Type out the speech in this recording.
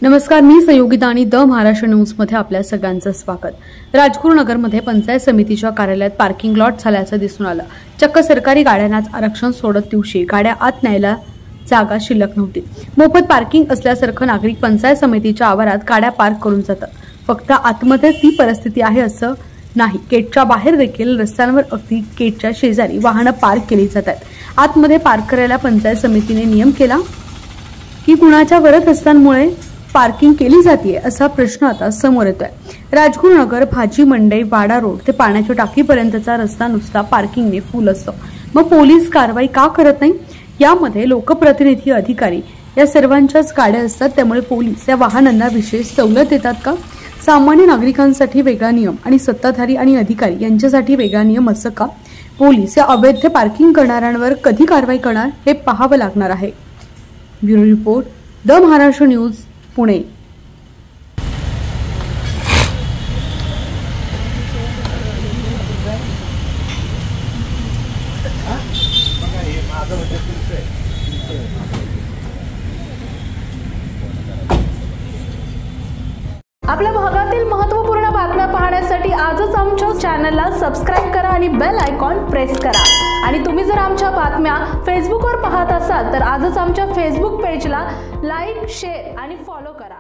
नमस्कार, मी संयोगिता आणि द महाराष्ट्र न्यूजमध्ये आपल्या सगळ्यांचं स्वागत। राजगुरुनगरमध्ये पंचायत समितीच्या कार्यालयात पार्किंग लॉट झाल्याचं दिसून आलं। चक्क सरकारी गाड्यांनाच आरक्षण सोडत दिवशी गाड्या आत न्यायला जागा शिल्लक नव्हती। मोफत पार्किंग असल्यासारखं नागरिक पंचायत समितीच्या आवारात गाड्या पार्क करून जातात। फक्त आतमध्ये ती परिस्थिती आहे असं नाही, गेटच्या बाहेर देखील रस्त्यांवर अगदी गेटच्या शेजारी वाहनं पार्क केली जातात। आतमध्ये पार्क करायला पंचायत समितीने नियम केला की कुणाच्या वरद रस्त्यांमुळे पार्किंग केली जाते असा प्रश्न आता समोर येतोय। राजगुरुनगर भाजी मंडई वाडा रोड ते पाण्याच्या टाकीपर्यंतचा रस्ता नुसता पार्किंगने फुल असतो। मग पोलीस कारवाई का करत नाही? यामध्ये लोकप्रतिनिधी, अधिकारी या सर्वांच्याच गाड्या असतात, त्यामुळे पोलीस या वाहनांना विशेष सवलत देतात का? सामान्य नागरिकांसाठी वेगळा नियम आणि सत्ताधारी आणि अधिकारी यांच्यासाठी वेगळा नियम असं का? पोलीस या अवैध पार्किंग करणाऱ्यांवर कधी कारवाई करणार हे पाहावं लागणार आहे। Bureau report, the Maharashtra news, Pune. आपल्या भागातील महत्त्वपूर्ण बातम्या पाहण्यासाठी आजच आमच्या चॅनलला सबस्क्राइब करा आणि बेल आयकॉन प्रेस करा। आणि तुम्ही जर आमच्या बातम्या फेसबुकवर पाहत असाल तर आजच आमच्या फेसबुक पेजला लाईक, शेअर आणि फॉलो करा।